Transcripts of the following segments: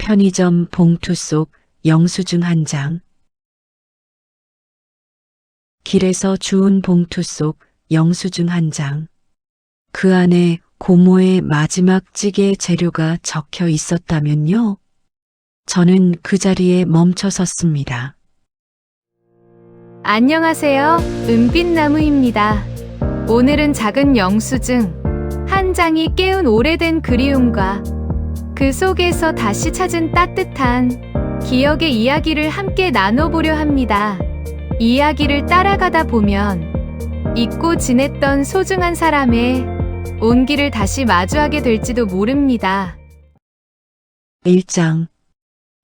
편의점 봉투 속 영수증 한 장. 길에서 주운 봉투 속 영수증 한 장. 그 안에 고모의 마지막 찌개 재료가 적혀 있었다면요? 저는 그 자리에 멈춰 섰습니다. 안녕하세요. 은빛나무입니다. 오늘은 작은 영수증 한 장이 깨운 오래된 그리움과 그 속에서 다시 찾은 따뜻한 기억의 이야기를 함께 나눠보려 합니다. 이야기를 따라가다 보면 잊고 지냈던 소중한 사람의 온기를 다시 마주하게 될지도 모릅니다. 1장.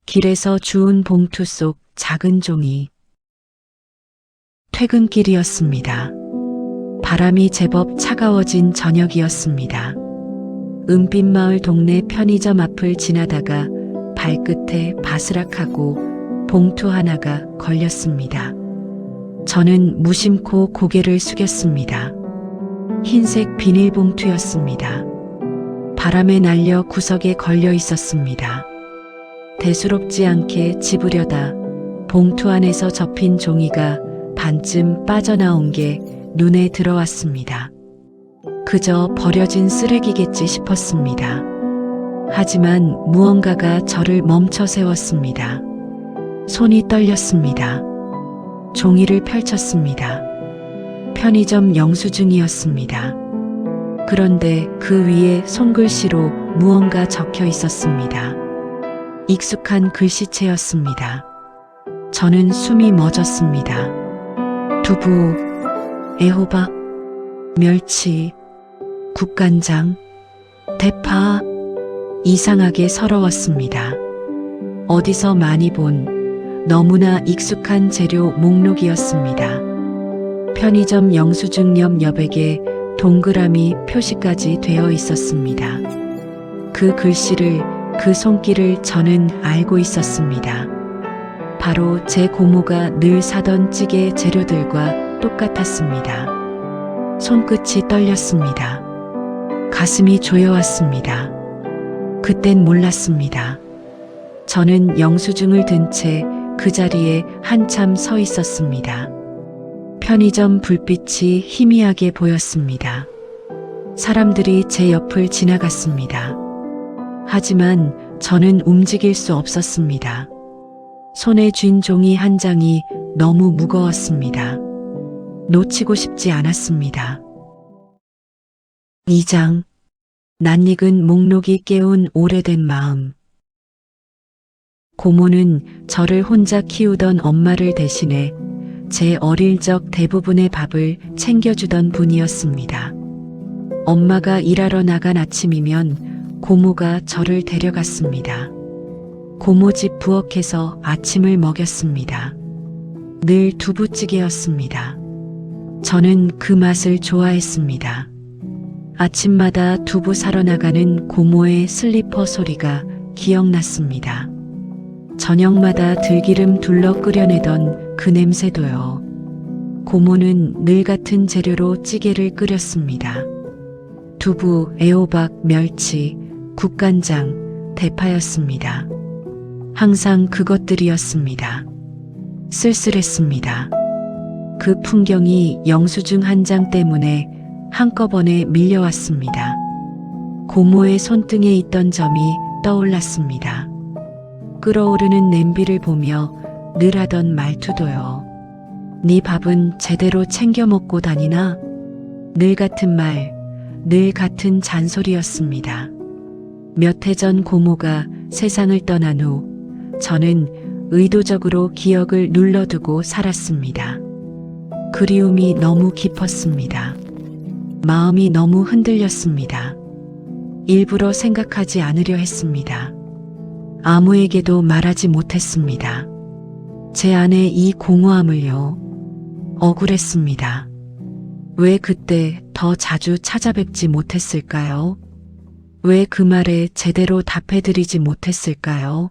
길에서 주운 봉투 속 작은 종이. 퇴근길이었습니다. 바람이 제법 차가워진 저녁이었습니다. 은빛마을 동네 편의점 앞을 지나다가 발끝에 바스락하고 봉투 하나가 걸렸습니다. 저는 무심코 고개를 숙였습니다. 흰색 비닐봉투였습니다. 바람에 날려 구석에 걸려 있었습니다. 대수롭지 않게 집으려다 봉투 안에서 접힌 종이가 반쯤 빠져나온 게 눈에 들어왔습니다. 그저 버려진 쓰레기겠지 싶었습니다. 하지만 무언가가 저를 멈춰 세웠습니다. 손이 떨렸습니다. 종이를 펼쳤습니다. 편의점 영수증이었습니다. 그런데 그 위에 손글씨로 무언가 적혀 있었습니다. 익숙한 글씨체였습니다. 저는 숨이 멎었습니다. 두부, 애호박, 멸치, 국간장, 대파, 이상하게 서러웠습니다. 어디서 많이 본 너무나 익숙한 재료 목록이었습니다. 편의점 영수증 옆 여백에 동그라미 표시까지 되어 있었습니다. 그 글씨를, 그 손길을 저는 알고 있었습니다. 바로 제 고모가 늘 사던 찌개 재료들과 똑같았습니다. 손끝이 떨렸습니다. 가슴이 조여왔습니다. 그땐 몰랐습니다. 저는 영수증을 든 채 그 자리에 한참 서 있었습니다. 편의점 불빛이 희미하게 보였습니다. 사람들이 제 옆을 지나갔습니다. 하지만 저는 움직일 수 없었습니다. 손에 쥔 종이 한 장이 너무 무거웠습니다. 놓치고 싶지 않았습니다. 2장. 낯익은 목록이 깨운 오래된 마음. 고모는 저를 혼자 키우던 엄마를 대신해 제 어릴 적 대부분의 밥을 챙겨주던 분이었습니다. 엄마가 일하러 나간 아침이면 고모가 저를 데려갔습니다. 고모 집 부엌에서 아침을 먹였습니다. 늘 두부찌개였습니다. 저는 그 맛을 좋아했습니다. 아침마다 두부 사러 나가는 고모의 슬리퍼 소리가 기억났습니다. 저녁마다 들기름 둘러 끓여내던 그 냄새도요. 고모는 늘 같은 재료로 찌개를 끓였습니다. 두부, 애호박, 멸치, 국간장, 대파였습니다. 항상 그것들이었습니다. 쓸쓸했습니다. 그 풍경이 영수증 한 장 때문에 한꺼번에 밀려왔습니다. 고모의 손등에 있던 점이 떠올랐습니다. 끓어오르는 냄비를 보며 늘 하던 말투도요. 네 밥은 제대로 챙겨 먹고 다니나? 늘 같은 말, 늘 같은 잔소리였습니다. 몇 해 전 고모가 세상을 떠난 후 저는 의도적으로 기억을 눌러두고 살았습니다. 그리움이 너무 깊었습니다. 마음이 너무 흔들렸습니다. 일부러 생각하지 않으려 했습니다. 아무에게도 말하지 못했습니다. 제 안에 이 공허함을요. 억울했습니다. 왜 그때 더 자주 찾아뵙지 못했을까요? 왜 그 말에 제대로 답해드리지 못했을까요?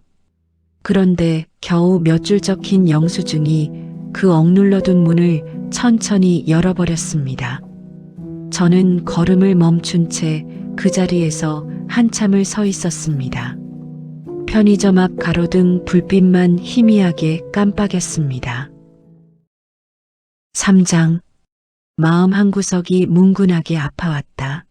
그런데 겨우 몇 줄 적힌 영수증이 그 억눌러둔 문을 천천히 열어버렸습니다. 저는 걸음을 멈춘 채 그 자리에서 한참을 서 있었습니다. 편의점 앞 가로등 불빛만 희미하게 깜빡였습니다. 3장. 마음 한구석이 뭉근하게 아파왔다.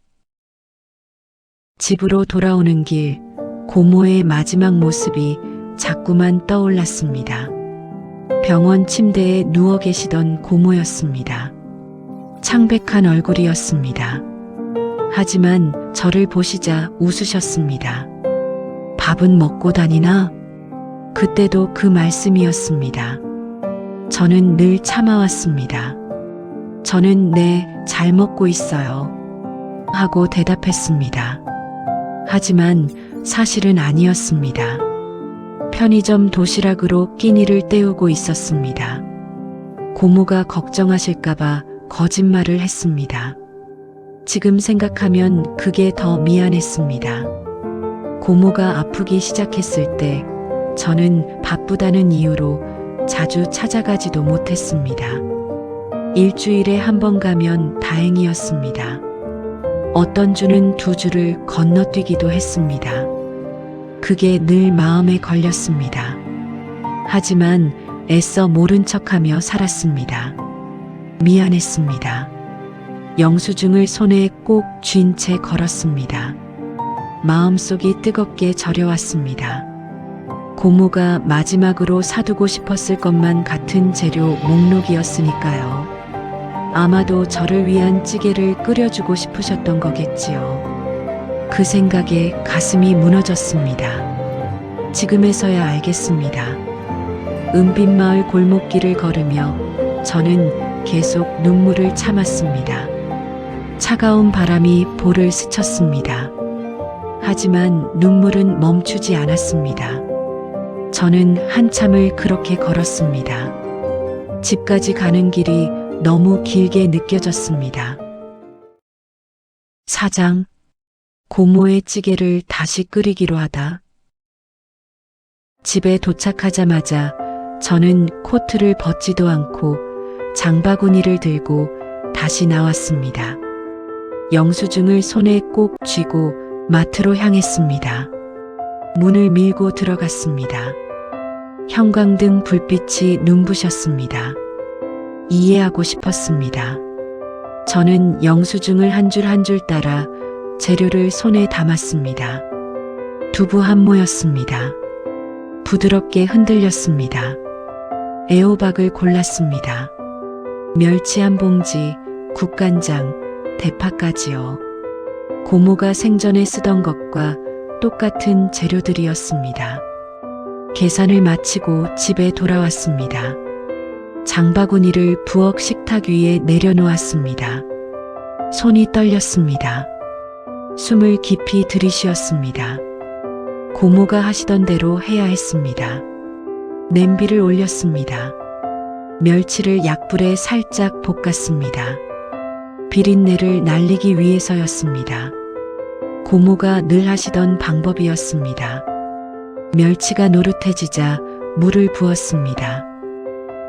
집으로 돌아오는 길, 고모의 마지막 모습이 자꾸만 떠올랐습니다. 병원 침대에 누워 계시던 고모였습니다. 창백한 얼굴이었습니다. 하지만 저를 보시자 웃으셨습니다. 밥은 먹고 다니나? 그때도 그 말씀이었습니다. 저는 늘 참아왔습니다. 저는 네, 잘 먹고 있어요. 하고 대답했습니다. 하지만 사실은 아니었습니다. 편의점 도시락으로 끼니를 때우고 있었습니다. 고모가 걱정하실까봐 거짓말을 했습니다. 지금 생각하면 그게 더 미안했습니다. 고모가 아프기 시작했을 때 저는 바쁘다는 이유로 자주 찾아가지도 못했습니다. 일주일에 한 번 가면 다행이었습니다. 어떤 주는 2주를 건너뛰기도 했습니다. 그게 늘 마음에 걸렸습니다. 하지만 애써 모른 척하며 살았습니다. 미안했습니다. 영수증을 손에 꼭 쥔 채 걸었습니다. 마음속이 뜨겁게 저려왔습니다. 고모가 마지막으로 사두고 싶었을 것만 같은 재료 목록이었으니까요. 아마도 저를 위한 찌개를 끓여주고 싶으셨던 거겠지요. 그 생각에 가슴이 무너졌습니다. 지금에서야 알겠습니다. 은빛마을 골목길을 걸으며 저는 계속 눈물을 참았습니다. 차가운 바람이 볼을 스쳤습니다. 하지만 눈물은 멈추지 않았습니다. 저는 한참을 그렇게 걸었습니다. 집까지 가는 길이 너무 길게 느껴졌습니다. 4장. 고모의 찌개를 다시 끓이기로 하다. 집에 도착하자마자 저는 코트를 벗지도 않고 장바구니를 들고 다시 나왔습니다. 영수증을 손에 꼭 쥐고 마트로 향했습니다. 문을 밀고 들어갔습니다. 형광등 불빛이 눈부셨습니다. 이해하고 싶었습니다. 저는 영수증을 한 줄 한 줄 따라 재료를 손에 담았습니다. 두부 한 모였습니다. 부드럽게 흔들렸습니다. 애호박을 골랐습니다. 멸치 한 봉지, 국간장, 대파까지요. 고모가 생전에 쓰던 것과 똑같은 재료들이었습니다. 계산을 마치고 집에 돌아왔습니다. 장바구니를 부엌 식탁 위에 내려놓았습니다. 손이 떨렸습니다. 숨을 깊이 들이쉬었습니다. 고모가 하시던 대로 해야 했습니다. 냄비를 올렸습니다. 멸치를 약불에 살짝 볶았습니다. 비린내를 날리기 위해서였습니다. 고모가 늘 하시던 방법이었습니다. 멸치가 노릇해지자 물을 부었습니다.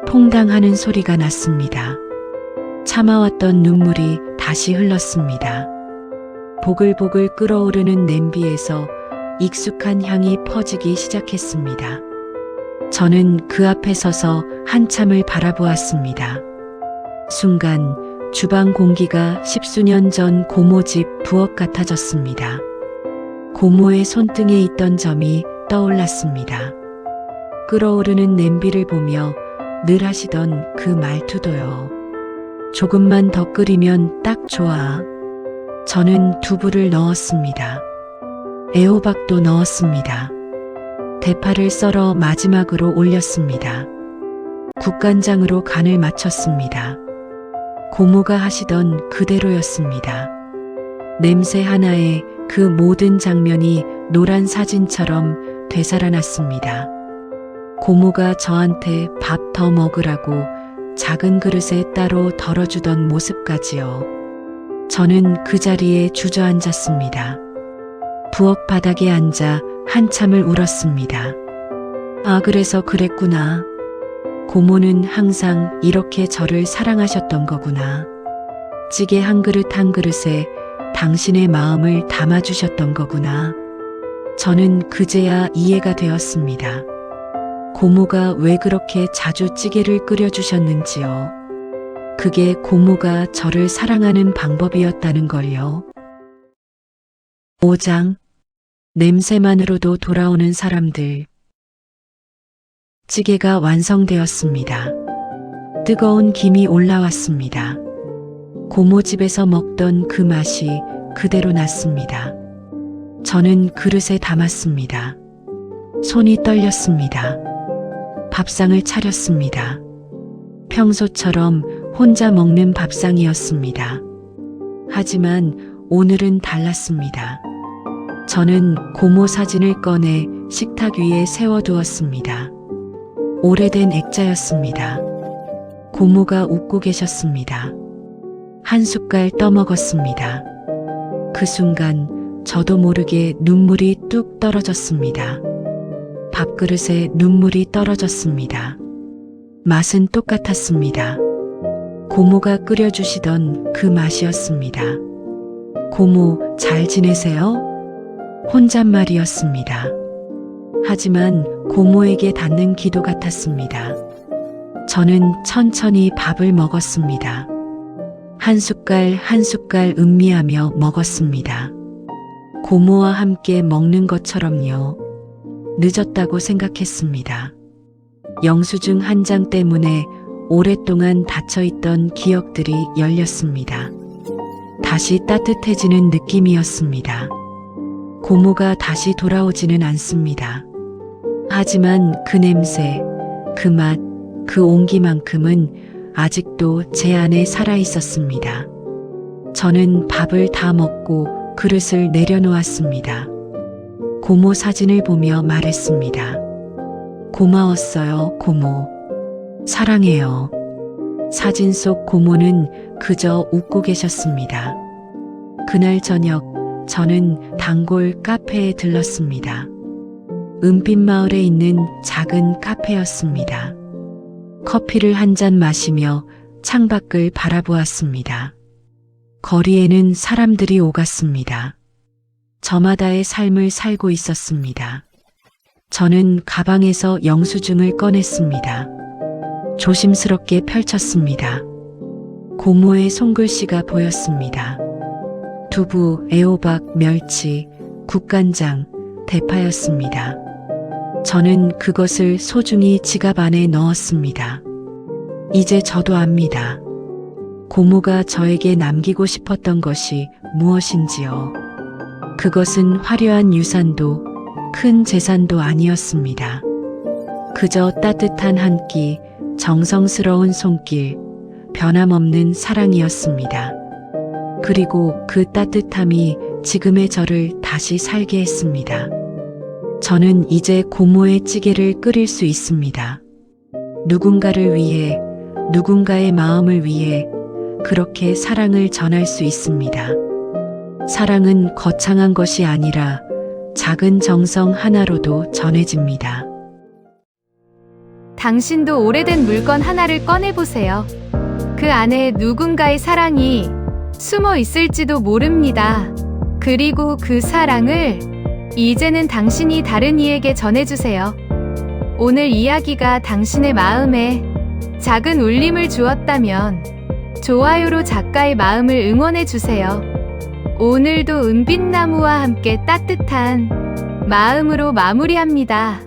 퐁당하는 소리가 났습니다. 참아왔던 눈물이 다시 흘렀습니다. 보글보글 끓어오르는 냄비에서 익숙한 향이 퍼지기 시작했습니다. 저는 그 앞에 서서 한참을 바라보았습니다. 순간 주방 공기가 10수년 전 고모 집 부엌 같아졌습니다. 고모의 손등에 있던 점이 떠올랐습니다. 끓어오르는 냄비를 보며 늘 하시던 그 말투도요. 조금만 더 끓이면 딱 좋아. 저는 두부를 넣었습니다. 애호박도 넣었습니다. 대파를 썰어 마지막으로 올렸습니다. 국간장으로 간을 맞췄습니다. 고모가 하시던 그대로였습니다. 냄새 하나에 그 모든 장면이 노란 사진처럼 되살아났습니다. 고모가 저한테 밥 더 먹으라고 작은 그릇에 따로 덜어주던 모습까지요. 저는 그 자리에 주저앉았습니다. 부엌 바닥에 앉아 한참을 울었습니다. 아, 그래서 그랬구나. 고모는 항상 이렇게 저를 사랑하셨던 거구나. 찌개 한 그릇 한 그릇에 당신의 마음을 담아주셨던 거구나. 저는 그제야 이해가 되었습니다. 고모가 왜 그렇게 자주 찌개를 끓여주셨는지요. 그게 고모가 저를 사랑하는 방법이었다는 걸요. 5장. 냄새만으로도 돌아오는 사람들. 찌개가 완성되었습니다. 뜨거운 김이 올라왔습니다. 고모 집에서 먹던 그 맛이 그대로 났습니다. 저는 그릇에 담았습니다. 손이 떨렸습니다. 밥상을 차렸습니다. 평소처럼 혼자 먹는 밥상이었습니다. 하지만 오늘은 달랐습니다. 저는 고모 사진을 꺼내 식탁 위에 세워두었습니다. 오래된 액자였습니다. 고모가 웃고 계셨습니다. 한 숟갈 떠먹었습니다. 그 순간 저도 모르게 눈물이 뚝 떨어졌습니다. 밥그릇에 눈물이 떨어졌습니다. 맛은 똑같았습니다. 고모가 끓여주시던 그 맛이었습니다. 고모, 잘 지내세요? 혼잣말이었습니다. 하지만 고모에게 닿는 기도 같았습니다. 저는 천천히 밥을 먹었습니다. 한 숟갈 한 숟갈 음미하며 먹었습니다. 고모와 함께 먹는 것처럼요. 늦었다고 생각했습니다. 영수증 한 장 때문에 오랫동안 닫혀있던 기억들이 열렸습니다. 다시 따뜻해지는 느낌이었습니다. 고모가 다시 돌아오지는 않습니다. 하지만 그 냄새, 그 맛, 그 온기만큼은 아직도 제 안에 살아 있었습니다. 저는 밥을 다 먹고 그릇을 내려놓았습니다. 고모 사진을 보며 말했습니다. 고마웠어요, 고모. 사랑해요. 사진 속 고모는 그저 웃고 계셨습니다. 그날 저녁 저는 단골 카페에 들렀습니다. 은빛 마을에 있는 작은 카페였습니다. 커피를 한 잔 마시며 창밖을 바라보았습니다. 거리에는 사람들이 오갔습니다. 저마다의 삶을 살고 있었습니다. 저는 가방에서 영수증을 꺼냈습니다. 조심스럽게 펼쳤습니다. 고모의 손글씨가 보였습니다. 두부, 애호박, 멸치, 국간장, 대파였습니다. 저는 그것을 소중히 지갑 안에 넣었습니다. 이제 저도 압니다. 고모가 저에게 남기고 싶었던 것이 무엇인지요. 그것은 화려한 유산도 큰 재산도 아니었습니다. 그저 따뜻한 한 끼, 정성스러운 손길, 변함없는 사랑이었습니다. 그리고 그 따뜻함이 지금의 저를 다시 살게 했습니다. 저는 이제 고모의 찌개를 끓일 수 있습니다. 누군가를 위해, 누군가의 마음을 위해 그렇게 사랑을 전할 수 있습니다. 사랑은 거창한 것이 아니라 작은 정성 하나로도 전해집니다. 당신도 오래된 물건 하나를 꺼내보세요. 그 안에 누군가의 사랑이 숨어 있을지도 모릅니다. 그리고 그 사랑을 이제는 당신이 다른 이에게 전해주세요. 오늘 이야기가 당신의 마음에 작은 울림을 주었다면 좋아요로 작가의 마음을 응원해주세요. 오늘도 은빛나무와 함께 따뜻한 마음으로 마무리합니다.